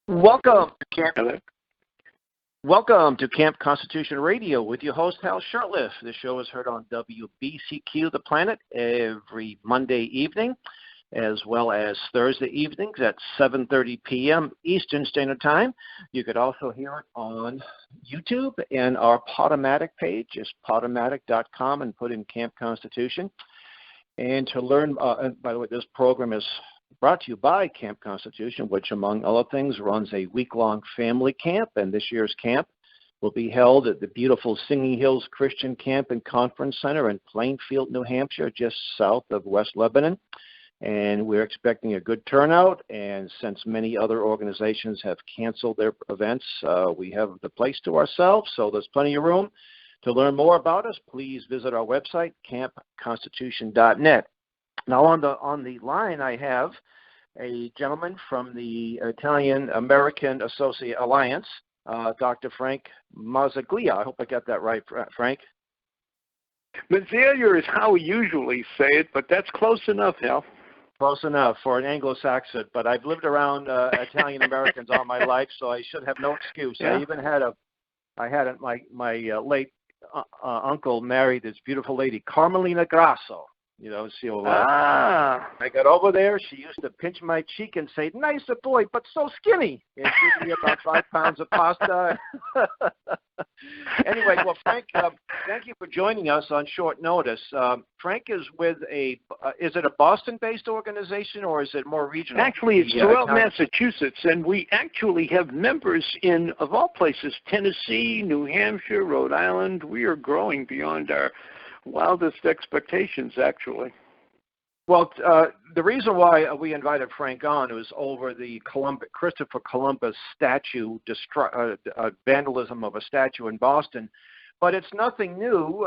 Welcome to Camp. Hello. Welcome to Camp Constitution Radio with your host Hal Shurtleff. The show is heard on WBCQ The Planet every Monday evening, as well as Thursday evenings at 7:30 p.m. Eastern Standard Time. You could also hear it on YouTube and our Podomatic page. Just podomatic.com and put in Camp Constitution. And to learn, by the way, this program is brought to you by Camp Constitution, which, among other things, runs a week-long family camp. And this year's camp will be held at the beautiful Singing Hills Christian Camp and Conference Center in Plainfield, New Hampshire, just south of West Lebanon. And we're expecting a good turnout. And since many other organizations have canceled their events, we have the place to ourselves, so there's plenty of room. To learn more about us, please visit our website, campconstitution.net. Now, on the line, I have a gentleman from the Italian American Alliance, Dr. Frank Mazzaglia. I hope I got that right, Frank. Mazzaglia is how we usually say it, but that's close enough, Hal. Close enough for an Anglo-Saxon, but I've lived around Italian Americans all my life, so I should have no excuse. Yeah. I even had my late uncle married this beautiful lady, Carmelina Grasso. You know, so I got over there. She used to pinch my cheek and say, "Nicer boy, but so skinny." And give me about 5 pounds of pasta. Anyway, well, Frank, thank you for joining us on short notice. Frank is with is it a Boston-based organization or is it more regional? Actually, it's throughout Massachusetts, and we actually have members in, of all places, Tennessee, New Hampshire, Rhode Island. We are growing beyond our wildest expectations, actually. Well, the reason why we invited Frank on was over the Christopher Columbus statue, vandalism of a statue in Boston. But it's nothing new,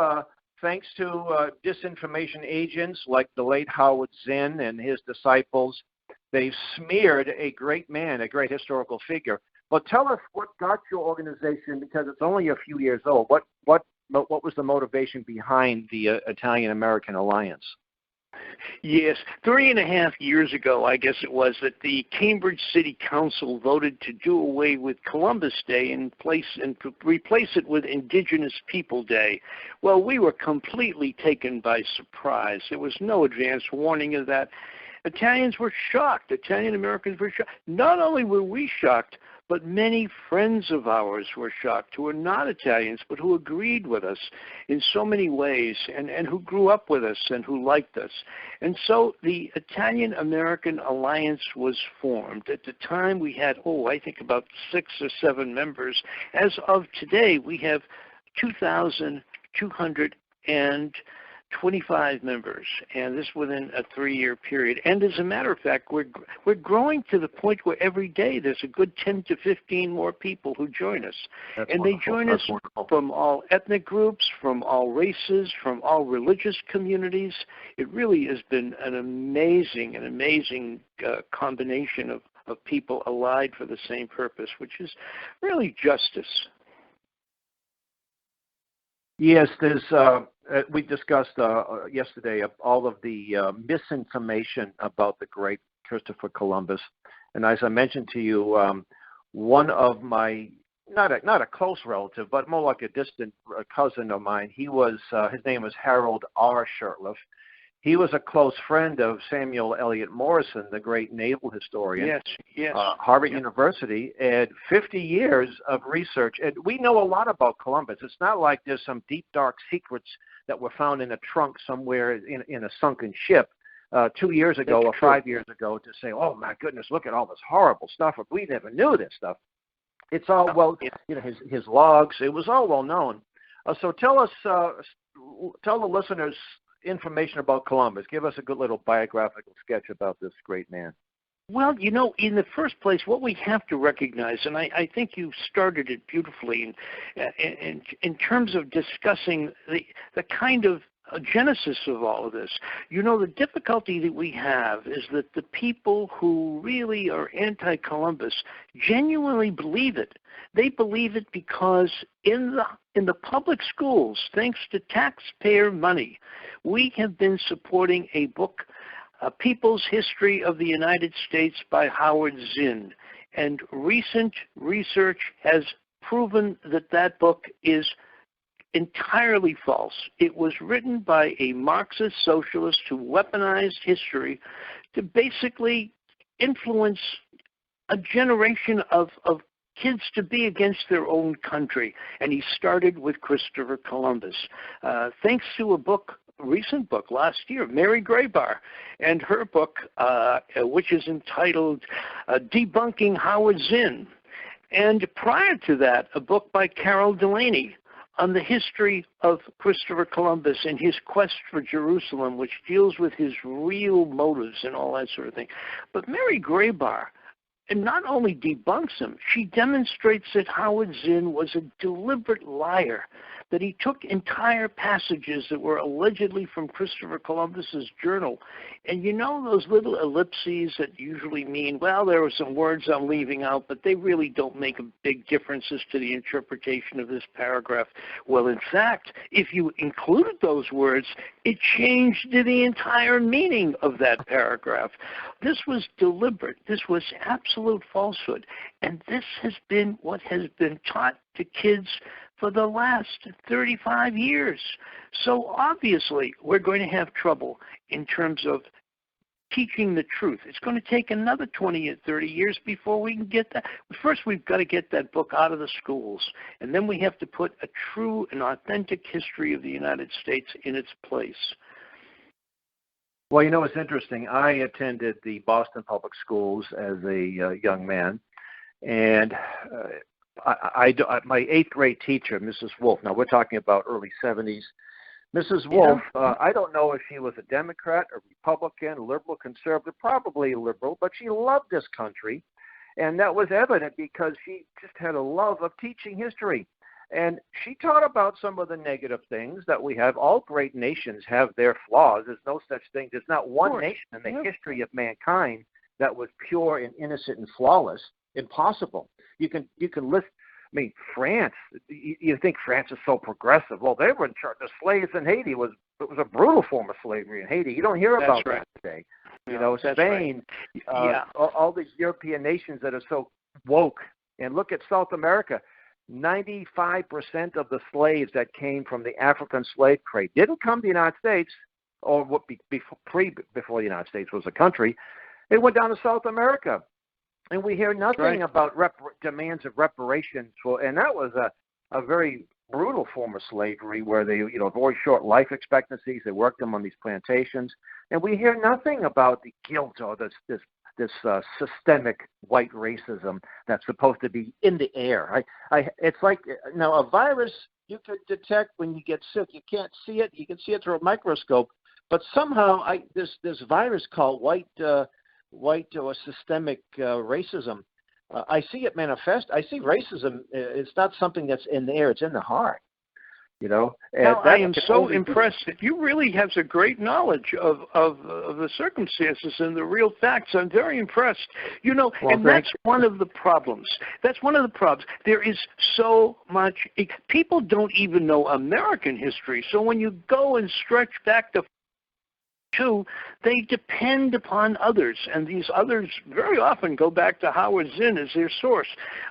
thanks to disinformation agents like the late Howard Zinn and his disciples. They've smeared a great man, a great historical figure. But tell us what got your organization, because it's only a few years old. What was the motivation behind the Italian American Alliance? Yes, 3.5 years ago, I guess it was, that the Cambridge City Council voted to do away with Columbus Day and replace it with Indigenous People Day. Well, we were completely taken by surprise. There was no advance warning of that. Italians were shocked. Italian Americans were shocked. Not only were we shocked, but many friends of ours were shocked who were not Italians, but who agreed with us in so many ways and who grew up with us and who liked us. And so the Italian American Alliance was formed. At the time we had, I think about 6 or 7 members. As of today, we have 2,225 members, and this within a 3-year period. And as a matter of fact, we're growing to the point where every day there's a good 10 to 15 more people who join us. That's and wonderful. They join us from all ethnic groups, from all races, from all religious communities. It really has been an amazing combination of people allied for the same purpose, which is really justice. Yes, there's. We discussed yesterday all of the misinformation about the great Christopher Columbus, and as I mentioned to you, one of my not a close relative, but more like a distant cousin of mine. His name was Harold R. Shurtleff. He was a close friend of Samuel Eliot Morison, the great naval historian. Yes. Harvard University, and 50 years of research. And we know a lot about Columbus. It's not like there's some deep, dark secrets that were found in a trunk somewhere in a sunken ship 2 years ago or 5 years ago to say, oh, my goodness, look at all this horrible stuff. We never knew this stuff. It's all, his logs, it was all well known. So tell the listeners information about Columbus. Give us a good little biographical sketch about this great man. Well, in the first place, what we have to recognize, and I think you started it beautifully in terms of discussing the kind of genesis of all of this. The difficulty that we have is that the people who really are anti-Columbus genuinely believe it. They believe it because in the public schools, thanks to taxpayer money, we have been supporting a book, People's History of the United States by Howard Zinn. And recent research has proven that that book is entirely false. It was written by a Marxist socialist who weaponized history to basically influence a generation of kids to be against their own country. And he started with Christopher Columbus. Thanks to a recent book last year, Mary Grabar, and her book, which is entitled Debunking Howard Zinn. And prior to that, a book by Carol Delaney on the history of Christopher Columbus and his quest for Jerusalem, which deals with his real motives and all that sort of thing. But Mary Grabar not only debunks him, she demonstrates that Howard Zinn was a deliberate liar, that he took entire passages that were allegedly from Christopher Columbus's journal. And you know those little ellipses that usually mean, well, there are some words I'm leaving out, but they really don't make a big difference as to the interpretation of this paragraph. Well, in fact, if you included those words, it changed the entire meaning of that paragraph. This was deliberate. This was absolute falsehood. And this has been what has been taught to kids for the last 35 years. So obviously, we're going to have trouble in terms of teaching the truth. It's going to take another 20 or 30 years before we can get that. First, we've got to get that book out of the schools, and then we have to put a true and authentic history of the United States in its place. Well, you know, it's interesting. I attended the Boston Public Schools as a young man, and my eighth grade teacher, Mrs. Wolf, now we're talking about early 70s, Mrs. Wolf, I don't know if she was a Democrat, a Republican, liberal, conservative, probably liberal, but she loved this country, and that was evident because she just had a love of teaching history. And she taught about some of the negative things that we have. All great nations have their flaws. There's no such thing. There's not one nation in the history of mankind that was pure and innocent and flawless. Impossible. You can list. I mean, France. You think France is so progressive? Well, they were in charge. The slaves in Haiti was a brutal form of slavery in Haiti. You don't hear about that today. You know, Spain. All these European nations that are so woke. And look at South America. 95% of the slaves that came from the African slave trade didn't come to the United States, or before the United States was a country. It went down to South America. And we hear nothing about demands of reparations and that was a very brutal form of slavery where they, very short life expectancies. They worked them on these plantations, and we hear nothing about the guilt or this systemic white racism that's supposed to be in the air. It's like now a virus you could detect when you get sick. You can't see it. You can see it through a microscope, but somehow this virus called white or systemic racism, I see it manifest. I see racism. It's not something that's in the air. It's in the heart. And I am so impressed that you really have a great knowledge of the circumstances and the real facts. I'm very impressed. That's one of the problems. That's one of the problems. There is so much. People don't even know American history. So when you go and stretch back to they depend upon others, and these others very often go back to Howard Zinn as their source.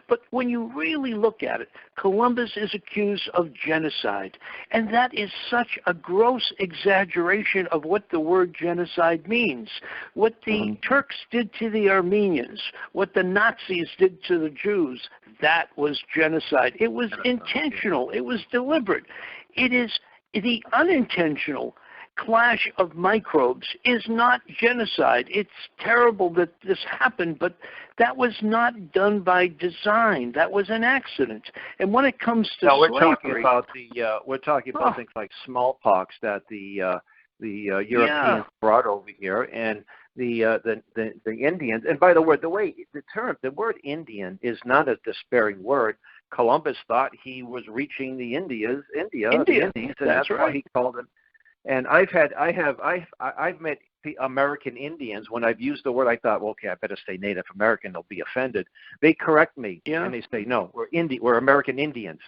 But when you really look at it, Columbus is accused of genocide, and that is such a gross exaggeration of what the word genocide means. What the Turks did to the Armenians, what the Nazis did to the Jews, that was genocide. It was intentional. It was deliberate. It is the unintentional clash of microbes is not genocide. It's terrible that this happened, but that was not done by design. That was an accident. And when it comes to slavery, we're talking about things like smallpox that the Europeans brought over here, and the Indians. And by the way, the word Indian is not a despairing word. Columbus thought he was reaching the India, the Indies, and that's why he called them. And I've met American Indians. When I've used the word, I thought, well, okay, I better say Native American. They'll be offended. They correct me, and they say, no, we're American Indians.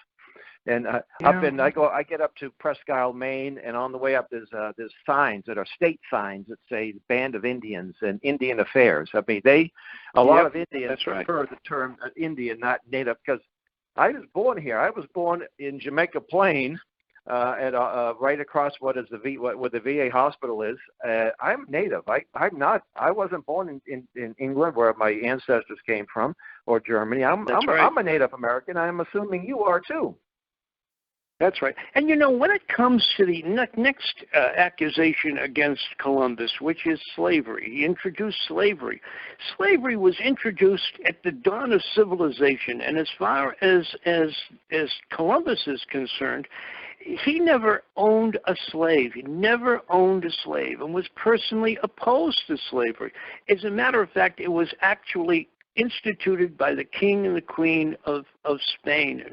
And I get up to Presque Isle, Maine, and on the way up there's signs that are state signs that say Band of Indians and Indian Affairs. I mean, a lot of Indians prefer the term Indian, not Native, because I was born here. I was born in Jamaica Plain, right across where the VA hospital is. I'm Native. I wasn't born in England, where my ancestors came from, or Germany. I'm a Native American. I'm assuming you are too. That's right. And, when it comes to the next accusation against Columbus, which is slavery, he introduced slavery. Slavery was introduced at the dawn of civilization, and as far as Columbus is concerned, he never owned a slave. He never owned a slave and was personally opposed to slavery. As a matter of fact, it was actually instituted by the king and the queen of Spain.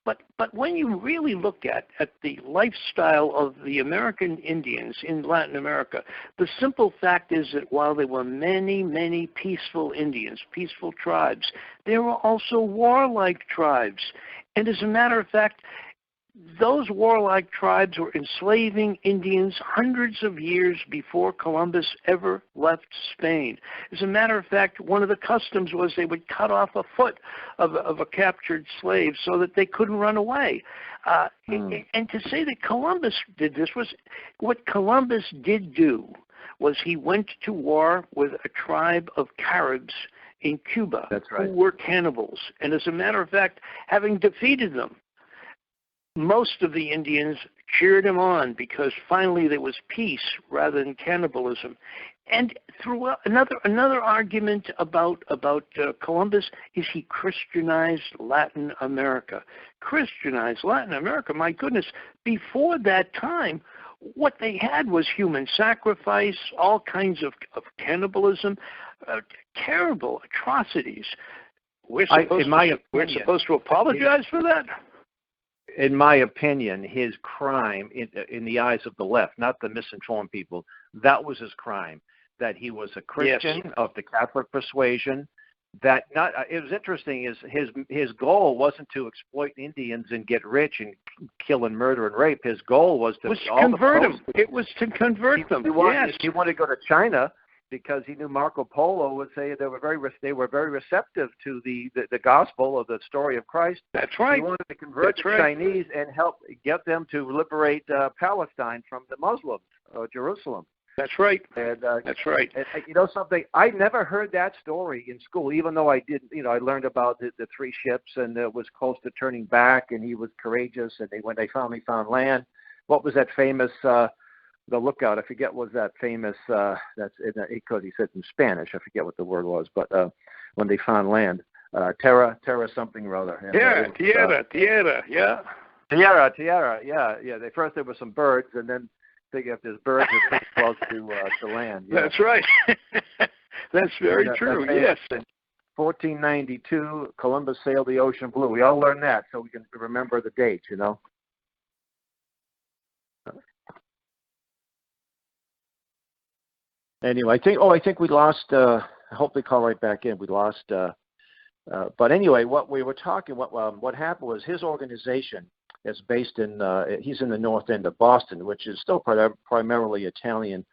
But when you really look at the lifestyle of the American Indians in Latin America, the simple fact is that while there were many, many peaceful Indians, peaceful tribes, there were also warlike tribes. And as a matter of fact, those warlike tribes were enslaving Indians hundreds of years before Columbus ever left Spain. As a matter of fact, one of the customs was they would cut off a foot of a captured slave so that they couldn't run away. And to say that Columbus did this was what Columbus did do was he went to war with a tribe of Caribs in Cuba who were cannibals. And as a matter of fact, having defeated them, most of the Indians cheered him on because finally there was peace rather than cannibalism. And throughout another argument about Columbus is he Christianized Latin America. Christianized Latin America, my goodness. Before that time, what they had was human sacrifice, all kinds of cannibalism, terrible atrocities. We're supposed to apologize for that? In my opinion, his crime in the eyes of the left, not the misinformed people, that was his crime, that he was a Christian of the Catholic persuasion. It was interesting is his goal wasn't to exploit Indians and get rich and kill and murder and rape. His goal was to convert them. It was to convert them. He wanted to go to China because he knew Marco Polo would say they were very receptive to the gospel of the story of Christ. That's right. He wanted to convert the Chinese and help get them to liberate Palestine from the Muslims, Jerusalem. That's right. And, that's right. And, something, I never heard that story in school, even though I did. I learned about the three ships, and it was close to turning back, and he was courageous. And when they finally found land, what was that famous? The lookout, I forget, was that famous, because he said in Spanish, I forget what the word was, but when they found land, terra something or other. Tierra, yeah. Tierra, yeah. First there were some birds, and then figure if there's birds, it's pretty close to land. Yeah. That's right. That's very true, yes. In 1492, Columbus sailed the ocean blue. We all learned that, so we can remember the dates, Anyway, I think we lost. I hope they call right back in. We lost. But anyway, what we were talking, what happened was his organization is based in. He's in the north end of Boston, which is still primarily Italian,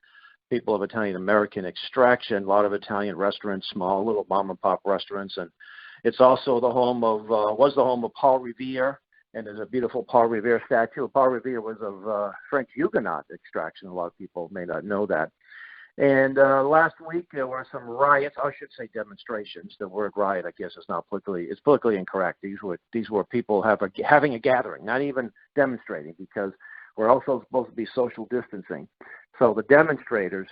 people of Italian American extraction. A lot of Italian restaurants, small little mom and pop restaurants, and it's also was the home of Paul Revere. And there's a beautiful Paul Revere statue. Paul Revere was of French Huguenot extraction. A lot of people may not know that. And last week there were some riots. I should say demonstrations. The word riot, I guess, is not politically incorrect. These were people having a gathering, not even demonstrating, because we're also supposed to be social distancing. So the demonstrators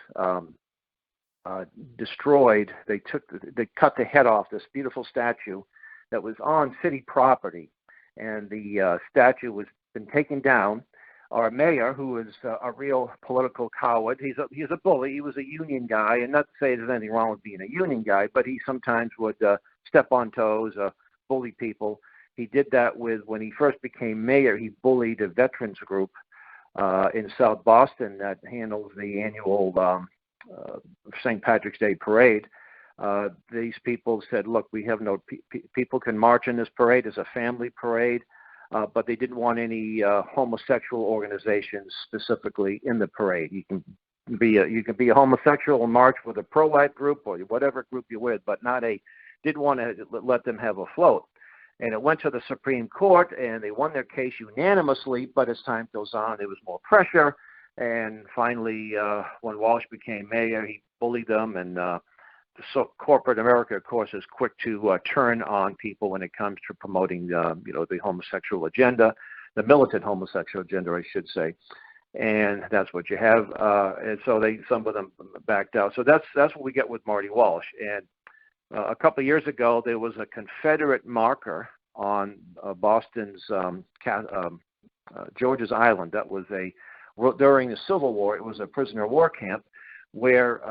destroyed. They cut the head off this beautiful statue that was on city property, and the statue was been taken down. Our mayor, who is a real political coward, he's a bully. He was a union guy, and not to say there's anything wrong with being a union guy, but he sometimes would step on toes, bully people. He did that when he first became mayor. He bullied a veterans group in South Boston that handles the annual St. Patrick's Day parade. These people said, "Look, we have no people can march in this parade. It's a family parade." but they didn't want any homosexual organizations specifically in the parade. You can be a homosexual and march with a pro-life group or whatever group you're with, but didn't want to let them have a float. And it went to the Supreme Court, and they won their case unanimously, but as time goes on, there was more pressure. And finally, when Walsh became mayor, he bullied them, and so corporate America, of course, is quick to turn on people when it comes to promoting, the homosexual agenda, the militant homosexual agenda, I should say. And that's what you have. And so some of them backed out. So that's what we get with Marty Walsh. And a couple of years ago, there was a Confederate marker on Boston's George's Island. That was during the Civil War. It was a prisoner of war camp where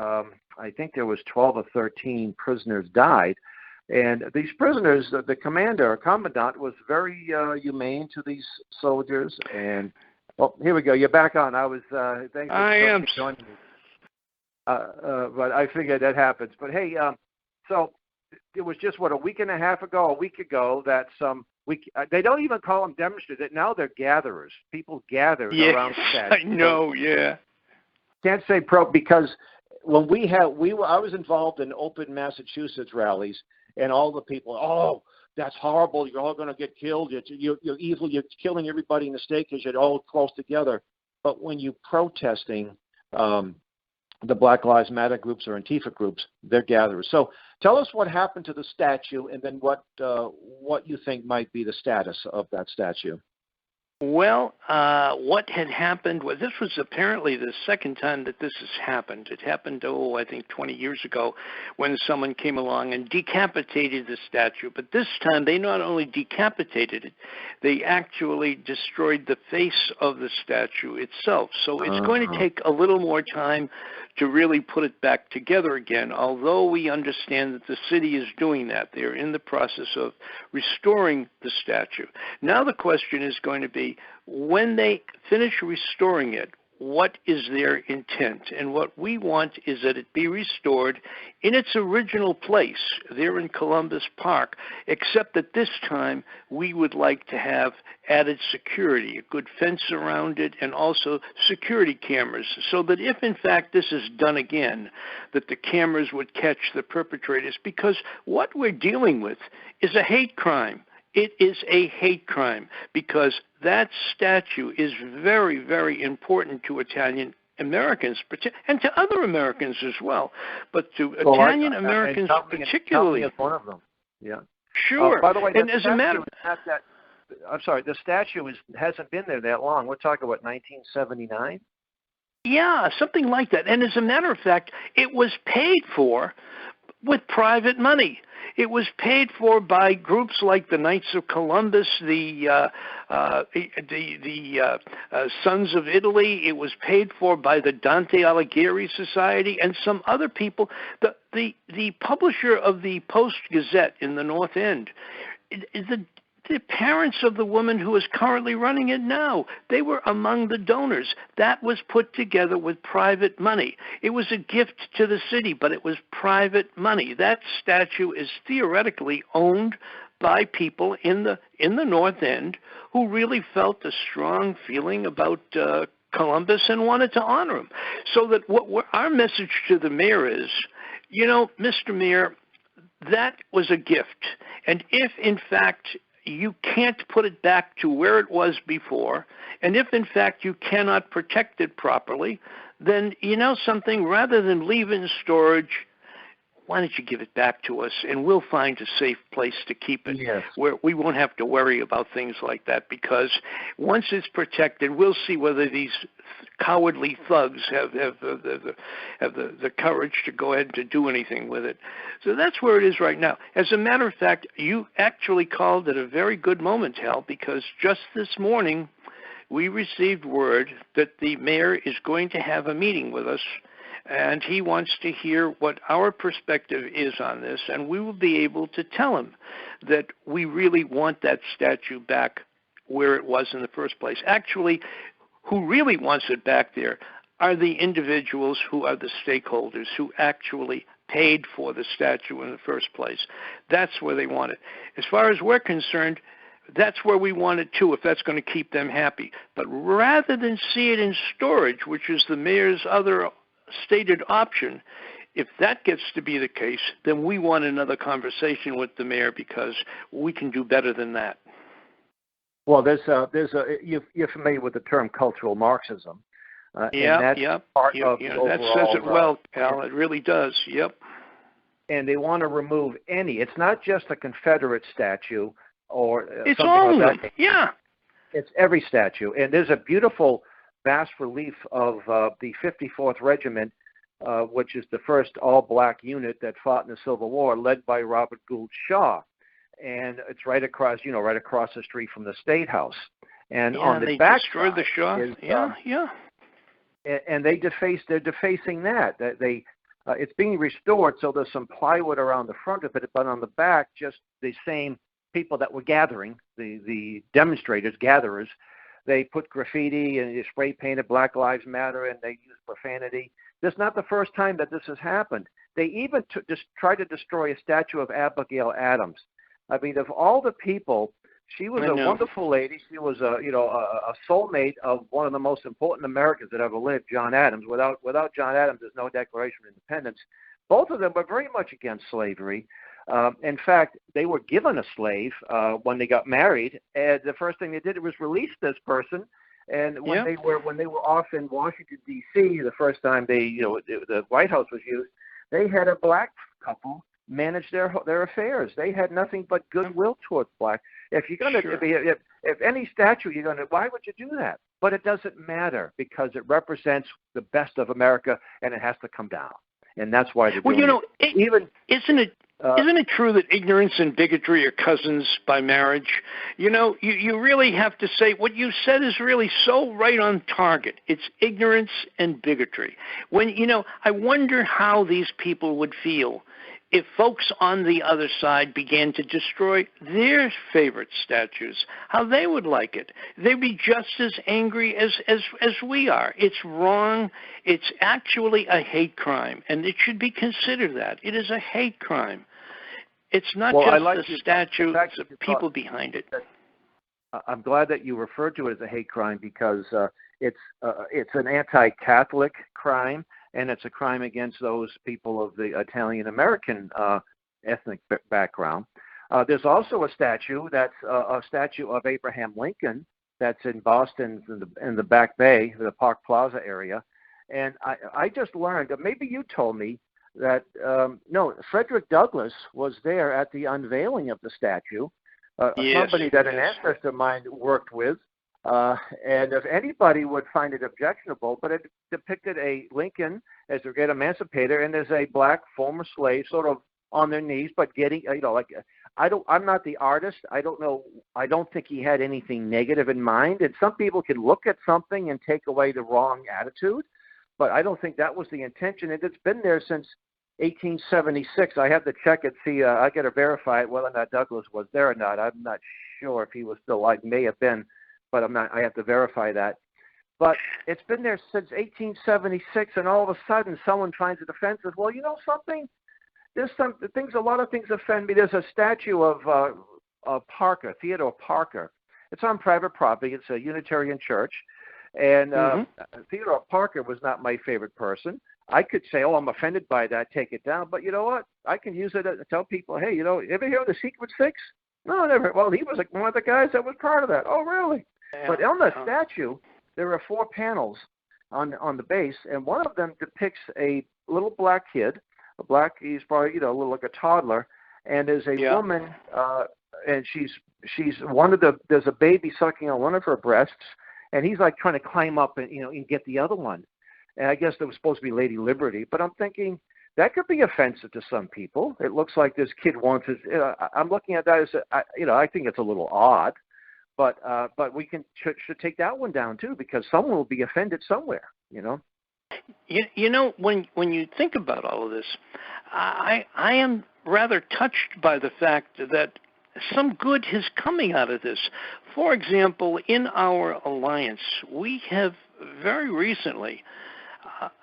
I think there was 12 or 13 prisoners died. And these prisoners, the commandant, was very humane to these soldiers. And here we go. You're back on. Thanks for joining me. But I figured that happens. But hey, so it was just a week ago that they don't even call them demonstrators. Now they're gatherers. People gather around the statue. I know. Yeah. Can't say pro because when I was involved in Open Massachusetts rallies, and all the people, oh, that's horrible. You're all going to get killed. You're evil. You're killing everybody in the state because you're all close together. But when you're protesting the Black Lives Matter groups or Antifa groups, they're gatherers. So tell us what happened to the statue, and then what you think might be the status of that statue. Well, what had happened was this was apparently the second time that this has happened. It happened, I think 20 years ago when someone came along and decapitated the statue. But this time they not only decapitated it, they actually destroyed the face of the statue itself. So it's going to take a little more time to really put it back together again, although we understand that the city is doing that. They're in the process of restoring the statue. Now the question is going to be, when they finish restoring it, what is their intent? And what we want is that it be restored in its original place there in Columbus Park, except that this time we would like to have added security, a good fence around it, and also security cameras, so that if in fact this is done again, that the cameras would catch the perpetrators, because what we're dealing with is a hate crime. It is a hate crime because that statue is very, very important to Italian Americans and to other Americans as well. But to Italian Americans particularly. Is one of them. Yeah. Sure. By the way, and as a matter of I'm sorry, the statue hasn't been there that long. We're talking about 1979? Yeah, something like that. And as a matter of fact, it was paid for with private money. It was paid for by groups like the Knights of Columbus, the Sons of Italy. It was paid for by the Dante Alighieri Society and some other people. The publisher of the Post-Gazette in the North End, the parents of the woman who is currently running it now, they were among the donors. That was put together with private money. It was a gift to the city, but it was private money. That statue is theoretically owned by people in the North End who really felt a strong feeling about Columbus and wanted to honor him. So that our message to the mayor is, Mr. Mayor, that was a gift. And if, in fact, you can't put it back to where it was before, and if, in fact, you cannot protect it properly, then something, rather than leave it in storage, why don't you give it back to us, and we'll find a safe place to keep it, where we won't have to worry about things like that, because once it's protected, we'll see whether these cowardly thugs have the courage to go ahead and to do anything with it. So that's where it is right now. As a matter of fact, you actually called at a very good moment, Hal, because just this morning we received word that the mayor is going to have a meeting with us, and he wants to hear what our perspective is on this, and we will be able to tell him that we really want that statue back where it was in the first place. Actually, who really wants it back there are the individuals who are the stakeholders who actually paid for the statue in the first place. That's where they want it. As far as we're concerned, That's where we want it too, if that's going to keep them happy. But rather than see it in storage, which is the mayor's other stated option, if that gets to be the case, then we want another conversation with the mayor because we can do better than that. Well, you're familiar with the term cultural Marxism. That says it well, Al. It really does. Yep. And they want to remove any. It's not just a Confederate statue or it's something all like of that. them. Yeah. It's every statue. And there's a beautiful bas relief of the 54th Regiment, which is the first all-black unit that fought in the Civil War, led by Robert Gould Shaw. And it's right across the street from the State House. And on the back destroyed the Shaw. And they're defacing that. It's being restored, so there's some plywood around the front of it, but on the back, just the same people that were gathering, the demonstrators, gatherers, they put graffiti and they spray painted Black Lives Matter, and they used profanity. This is not the first time that this has happened. They even just tried to destroy a statue of Abigail Adams. I mean, of all the people, she was a wonderful lady. She was a soulmate of one of the most important Americans that ever lived, John Adams. Without John Adams, there's no Declaration of Independence. Both of them were very much against slavery. In fact, they were given a slave when they got married, and the first thing they did was release this person. And when they were off in Washington D.C., the first time the White House was used, they had a black couple manage their affairs. They had nothing but goodwill towards black. If you're going to, if any statue you're going to, why would you do that? But it doesn't matter because it represents the best of America, and it has to come down. And that's why they're doing it. Isn't it true that ignorance and bigotry are cousins by marriage? You really have to say what you said is really so right on target. It's ignorance and bigotry. I wonder how these people would feel if folks on the other side began to destroy their favorite statues, how they would like it. They'd be just as angry as we are. It's wrong. It's actually a hate crime, and it should be considered that. It is a hate crime. It's not just the statue, it's the people behind it. I'm glad that you referred to it as a hate crime because it's an anti-Catholic crime. And it's a crime against those people of the Italian-American ethnic background. There's also a statue that's a statue of Abraham Lincoln that's in Boston in the Back Bay, the Park Plaza area. And I just learned, maybe you told me, that, Frederick Douglass was there at the unveiling of the statue, somebody that an ancestor of mine worked with. And if anybody would find it objectionable, but it depicted a Lincoln as a great emancipator, and there's a black former slave sort of on their knees, but getting, I'm not the artist. I don't know. I don't think he had anything negative in mind. And some people can look at something and take away the wrong attitude, but I don't think that was the intention. And it's been there since 1876. I have to check it, see, I got to verify it, whether or not Douglass was there or not. I'm not sure if he was still alive. May have been. But I have to verify that. But it's been there since 1876, and all of a sudden someone finds it offensive. Well, you know something? There's a lot of things offend me. There's a statue of Parker, Theodore Parker. It's on private property. It's a Unitarian church. And Theodore Parker was not my favorite person. I could say, I'm offended by that, take it down. But you know what? I can use it to tell people, hey, ever hear of the Secret Six? No, never. Well, he was one of the guys that was part of that. Oh, really? But on the statue, there are 4 panels on the base, and one of them depicts a little black kid. He's probably a little like a toddler, and there's a woman, and she's there's a baby sucking on one of her breasts, and he's like trying to climb up and and get the other one. And I guess there was supposed to be Lady Liberty, but I'm thinking that could be offensive to some people. It looks like this kid wants his. I'm looking at that as I think it's a little odd. But we should take that one down too, because someone will be offended somewhere. When you think about all of this, I am rather touched by the fact that some good is coming out of this. For example, in our alliance, we have very recently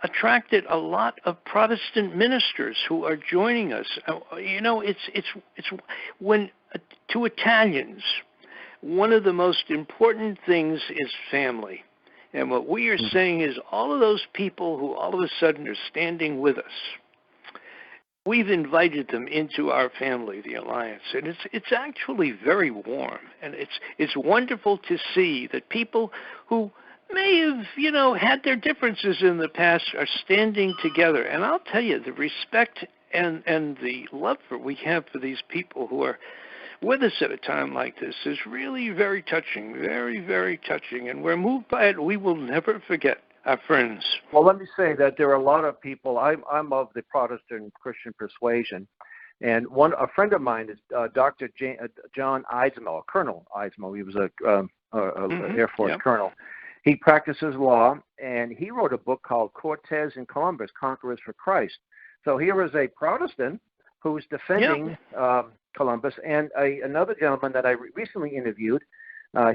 attracted a lot of Protestant ministers who are joining us. It's when to Italians. one of the most important things is family. And what we are saying is all of those people who all of a sudden are standing with us, we've invited them into our family, the Alliance, and it's actually very warm, and it's wonderful to see that people who may have, had their differences in the past are standing together. And I'll tell you, the respect and the love we have for these people who are with us at a time like this is really very touching, very, very touching. And we're moved by it. We will never forget our friends. Well, let me say that there are a lot of people. I'm of the Protestant Christian persuasion. And a friend of mine is Dr. John Eismo, Colonel Eismo. He was a Air Force colonel. He practices law, and he wrote a book called Cortez and Columbus, Conquerors for Christ. So here is a Protestant who's defending Columbus, and another gentleman that I recently interviewed.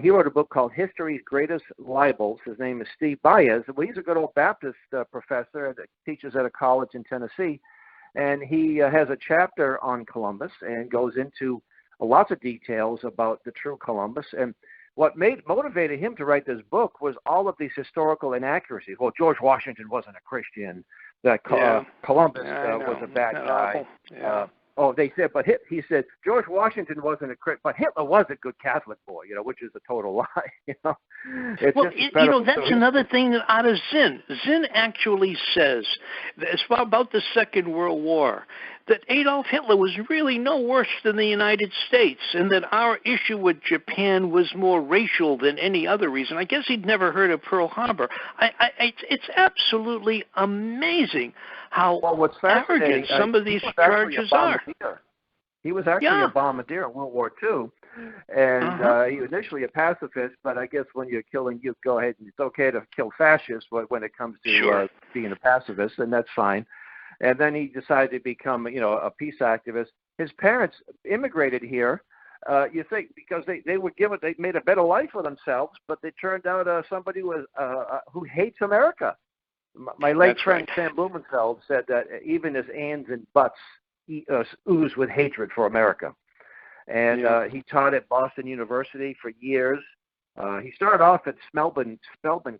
He wrote a book called History's Greatest Libels. His name is Steve Baez. Well, he's a good old Baptist professor that teaches at a college in Tennessee, and he has a chapter on Columbus and goes into lots of details about the true Columbus. And what motivated him to write this book was all of these historical inaccuracies. Well, George Washington wasn't a Christian. That Columbus was a bad guy. They said, but he said George Washington wasn't a Christian, but Hitler was a good Catholic boy, which is a total lie. That's another thing out of Zinn. Zinn actually says, as far about the Second World War, that Adolf Hitler was really no worse than the United States, and that our issue with Japan was more racial than any other reason. I guess he'd never heard of Pearl Harbor. It's absolutely amazing how arrogant some of these charges are. He was actually a bombardier in World War II, and he was initially a pacifist, but I guess when you're killing, you go ahead and it's okay to kill fascists when it comes to being a pacifist, and that's fine. And then he decided to become, a peace activist. His parents immigrated here, you think, because they made a better life for themselves, but they turned out somebody who hates America. My late friend Sam Blumenfeld said that even his ands and butts ooze with hatred for America. And he taught at Boston University for years. He started off at Spelman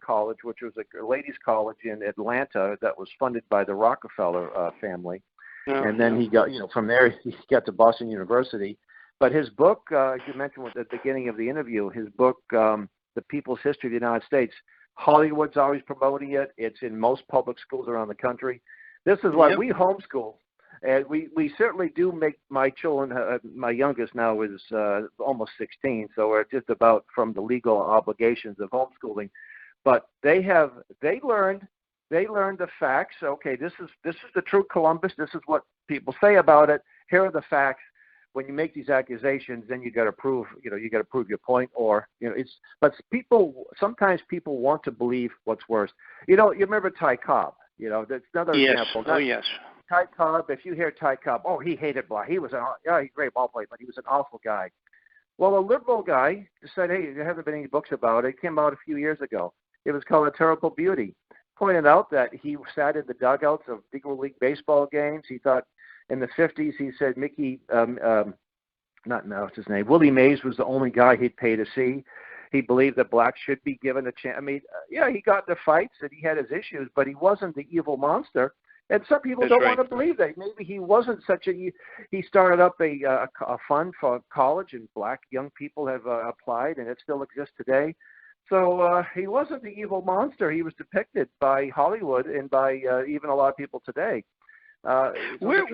College, which was a ladies' college in Atlanta that was funded by the Rockefeller family. And then he got, from there he got to Boston University. But his book, as you mentioned at the beginning of the interview, his book, The People's History of the United States, Hollywood's always promoting it. It's in most public schools around the country. This is why we homeschool. And we certainly do make my children, my youngest now is almost 16, so we're just about from the legal obligations of homeschooling. But they learned the facts. Okay, this is the true Columbus. This is what people say about it. Here are the facts. When you make these accusations, then you got to prove your point, or But sometimes people want to believe what's worse. You remember Ty Cobb? That's another example. Yes. Ty Cobb, if you hear Ty Cobb, he hated black. He was he's a great ball player, but he was an awful guy. Well, a liberal guy said, hey, there haven't been any books about it. It came out a few years ago. It was called A Terrible Beauty. Pointed out that he sat in the dugouts of big league baseball games. He thought in the 50s, he said Willie Mays was the only guy he'd pay to see. He believed that blacks should be given a chance. I mean, he got into fights and he had his issues, but he wasn't the evil monster. And some people don't want to believe that. Maybe he wasn't he started up a fund for college, and black young people have applied, and it still exists today. So he wasn't the evil monster he was depicted by Hollywood and by even a lot of people today. Where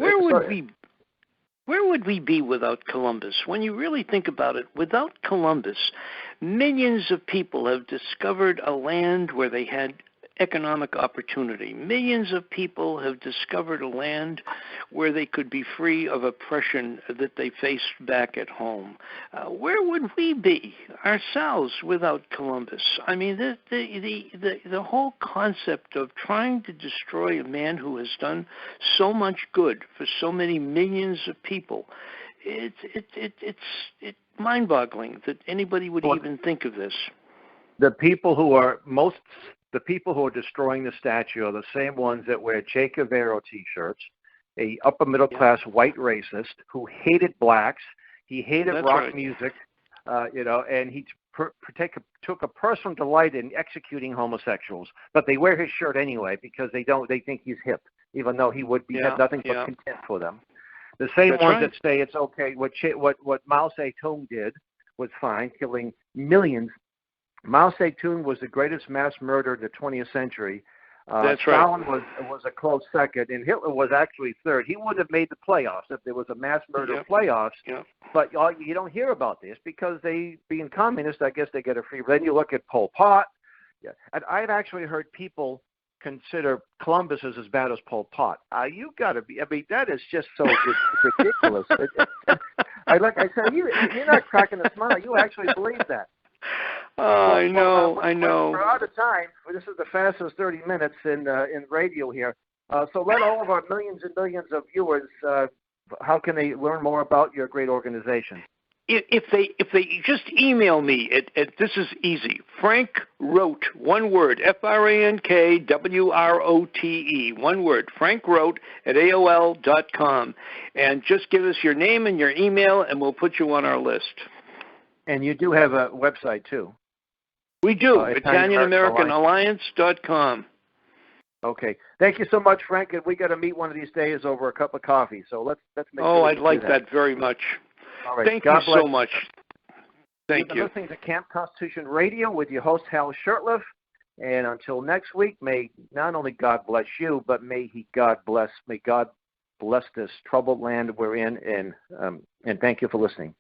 would we be without Columbus? When you really think about it, without Columbus, millions of people have discovered a land where they had economic opportunity. Millions of people have discovered a land where they could be free of oppression that they faced back at home. Where would we be ourselves without Columbus? I mean, the whole concept of trying to destroy a man who has done so much good for so many millions of people, it's mind-boggling that anybody would even think of this. The people who are destroying the statue are the same ones that wear Che Guevara T-shirts, a upper middle class white racist who hated blacks. He hated rock music. and he took a personal delight in executing homosexuals. But they wear his shirt anyway because they think he's hip, even though he would be had nothing but contempt for them. The same ones that say it's okay. What Mao Zedong did was fine, killing millions. Mao Zedong was the greatest mass murderer in the 20th century. Stalin was a close second, and Hitler was actually third. He would have made the playoffs if there was a mass murder playoffs. Yep. But you don't hear about this because they, being communist, I guess they get a free. Then you look at Pol Pot. Yeah, and I've actually heard people consider Columbus as bad as Pol Pot. You got to be. I mean, that is just so ridiculous. I said, you're not cracking a smile. You actually believe that. I know. We're out of time. This is the fastest 30 minutes in radio here. So let all of our millions and millions of viewers, how can they learn more about your great organization? If they just email me, this is easy. Frank Wrote, one word, FrankWrote, one word, Frank Wrote at AOL.com. And just give us your name and your email, and we'll put you on our list. And you do have a website, too. We do, ItalianAmericanAlliance.com. Okay. Thank you so much, Frank. And we got to meet one of these days over a cup of coffee. So let's make sure. Oh, I'd like that very much. All right. Thank you so much. Thank you. You've been listening to Camp Constitution Radio with your host, Hal Shurtleff. And until next week, may not only God bless you, but may God bless this troubled land we're in. And thank you for listening.